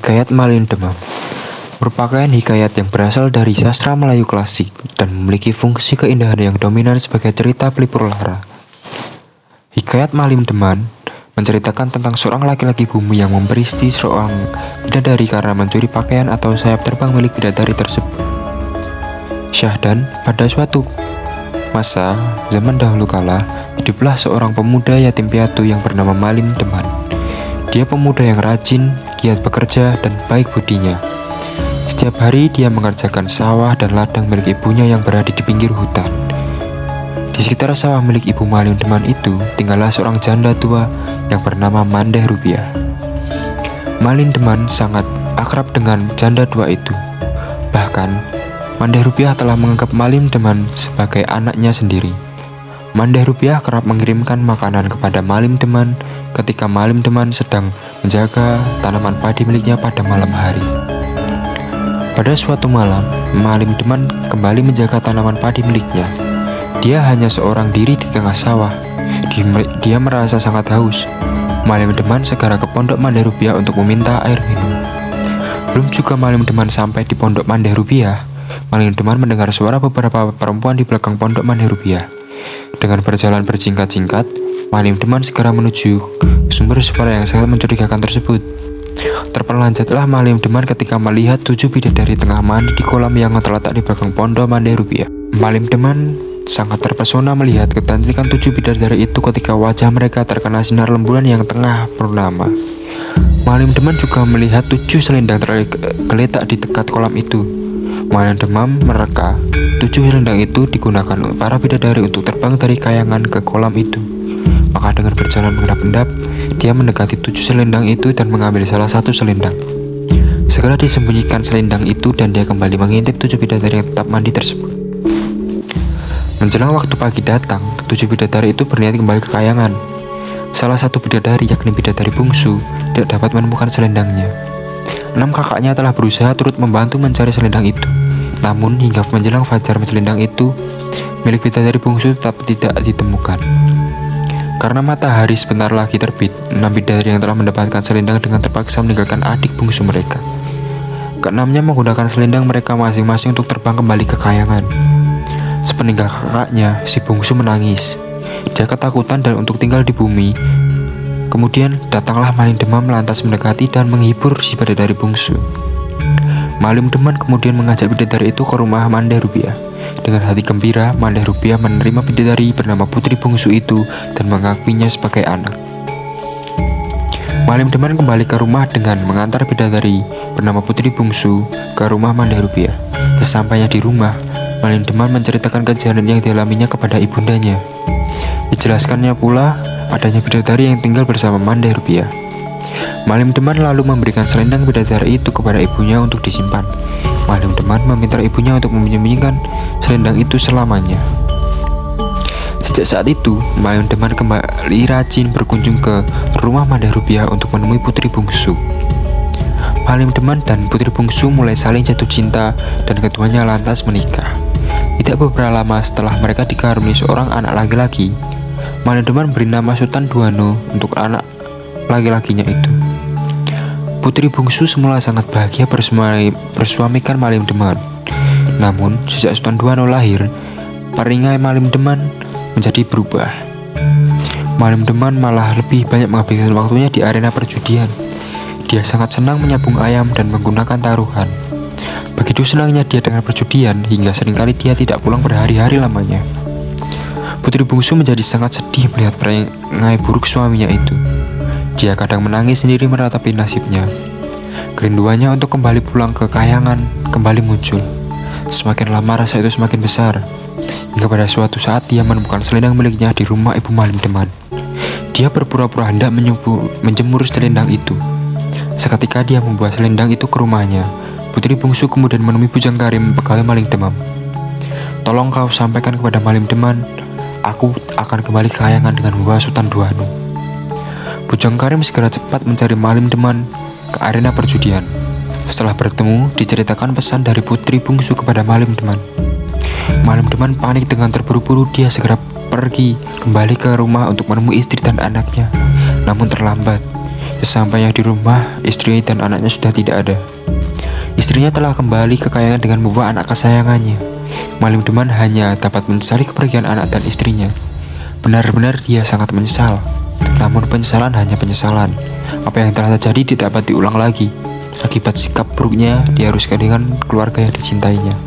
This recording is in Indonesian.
Hikayat Malin Demam merupakan hikayat yang berasal dari sastra Melayu klasik dan memiliki fungsi keindahan yang dominan sebagai cerita pelipur lara. Hikayat Malin Demam menceritakan tentang seorang laki-laki bumi yang memberisti seorang bidadari karena mencuri pakaian atau sayap terbang milik bidadari tersebut. Syahdan, pada suatu masa zaman dahulu kala, hiduplah seorang pemuda yatim piatu yang bernama Malin Demam. Dia pemuda yang rajin, giat bekerja, dan baik budinya. Setiap hari dia mengerjakan sawah dan ladang milik ibunya yang berada di pinggir hutan. Di sekitar sawah milik ibu Malin Demam itu tinggallah seorang janda tua yang bernama Mandeh Rupiah. Malin Demam sangat akrab dengan janda tua itu. Bahkan, Mandeh Rupiah telah menganggap Malin Demam sebagai anaknya sendiri. Mandeh Rupiah kerap mengirimkan makanan kepada Malin Demam ketika Malin Demam sedang menjaga tanaman padi miliknya pada malam hari. Pada suatu malam, Malin Demam kembali menjaga tanaman padi miliknya. Dia hanya seorang diri di tengah sawah. Dia merasa sangat haus. Malin Demam segera ke pondok Mandeh Rupiah untuk meminta air minum. Belum juga Malin Demam sampai di pondok Mandeh Rupiah, Malin Demam mendengar suara beberapa perempuan di belakang pondok Mandeh Rupiah. Dengan berjalan bersingkat-singkat, Malin Demam segera menuju sumber suara yang sangat mencurigakan tersebut. Terpelanjatlah Malin Demam ketika melihat 7 bidadari tengah mandi di kolam yang terletak di belakang pondok Mandeh Rupiah. Malin Demam sangat terpesona melihat kecantikan 7 bidadari itu ketika wajah mereka terkena sinar rembulan yang tengah purnama. Malin Demam juga melihat 7 selendang tergeletak di dekat kolam itu. Malin Demam mereka 7 selendang itu digunakan para bidadari untuk terbang dari kayangan ke kolam itu. Maka dengan berjalan mengendap-endap, dia mendekati 7 selendang itu dan mengambil salah satu selendang. Segera disembunyikan selendang itu dan dia kembali mengintip 7 bidadari yang tetap mandi tersebut. Menjelang waktu pagi datang, 7 bidadari itu berniat kembali ke kayangan. Salah satu bidadari, yakni bidadari bungsu, tidak dapat menemukan selendangnya. 6 kakaknya telah berusaha turut membantu mencari selendang itu. Namun hingga menjelang fajar, selendang itu milik bidadari bungsu tetap tidak ditemukan. Karena matahari sebentar lagi terbit, 6 bidadari yang telah mendapatkan selendang dengan terpaksa meninggalkan adik bungsu mereka. Keenamnya menggunakan selendang mereka masing-masing untuk terbang kembali ke kayangan. Sepeninggal kakaknya, si bungsu menangis. Dia ketakutan dan untuk tinggal di bumi. Kemudian datanglah Malin Demam lantas mendekati dan menghibur si bidadari bungsu. Malin Demam kemudian mengajak bidadari itu ke rumah Mandeh Rupiah. Dengan hati gembira, Mandeh Rupiah menerima bidadari bernama Putri Bungsu itu dan mengakuinya sebagai anak. Malin Demam kembali ke rumah dengan mengantar bidadari bernama Putri Bungsu ke rumah Mandeh Rupiah. Sesampainya di rumah, Malin Demam menceritakan kejadian yang dialaminya kepada ibundanya. Dijelaskannya pula adanya bidadari yang tinggal bersama Mandeh Rupiah. Malin Demam lalu memberikan selendang bidadari itu kepada ibunya untuk disimpan. Malin Demam meminta ibunya untuk menyembunyikan selendang itu selamanya. Sejak saat itu, Malin Demam kembali rajin berkunjung ke rumah Mandeh Rupiah untuk menemui Putri Bungsu. Malin Demam dan Putri Bungsu mulai saling jatuh cinta dan keduanya lantas menikah. Tidak beberapa lama setelah mereka dikaruniai seorang anak laki-laki, Malin Demam beri nama Sultan Duano untuk anak laki-lakinya itu. Putri Bungsu semula sangat bahagia bersuamikan Malin Demam. Namun, sejak Sultan Duano lahir, perangai Malin Demam menjadi berubah. Malin Demam malah lebih banyak menghabiskan waktunya di arena perjudian. Dia sangat senang menyabung ayam dan menggunakan taruhan. Begitu senangnya dia dengan perjudian hingga seringkali dia tidak pulang berhari-hari lamanya. Putri Bungsu menjadi sangat sedih melihat perangai buruk suaminya itu. Dia kadang menangis sendiri meratapi nasibnya. Kerinduannya untuk kembali pulang ke kayangan kembali muncul. Semakin lama rasa itu semakin besar. Hingga pada suatu saat dia menemukan selendang miliknya di rumah ibu Malin Demam. Dia berpura-pura hendak menjemur selendang itu. Seketika dia membawa selendang itu ke rumahnya. Putri Bungsu kemudian menemui Bujang Karim, pegawai Malin Demam. "Tolong kau sampaikan kepada Malin Demam, aku akan kembali ke kayangan dengan membawa Sultan Duano." Bujang Karim segera cepat mencari Malin Demam ke arena perjudian. Setelah bertemu, diceritakan pesan dari Putri Bungsu kepada Malin Demam. Malin Demam panik dengan terburu-buru. Dia segera pergi kembali ke rumah untuk menemui istri dan anaknya. Namun terlambat. Sesampainya di rumah, istri dan anaknya sudah tidak ada. Istrinya telah kembali ke kayangan dengan membawa anak kesayangannya. Malim Deman hanya dapat menyesali kepergian anak dan istrinya. Benar-benar dia sangat menyesal. Namun penyesalan hanya penyesalan. Apa yang telah terjadi tidak dapat diulang lagi. Akibat sikap buruknya, dia harus kehilangan keluarga yang dicintainya.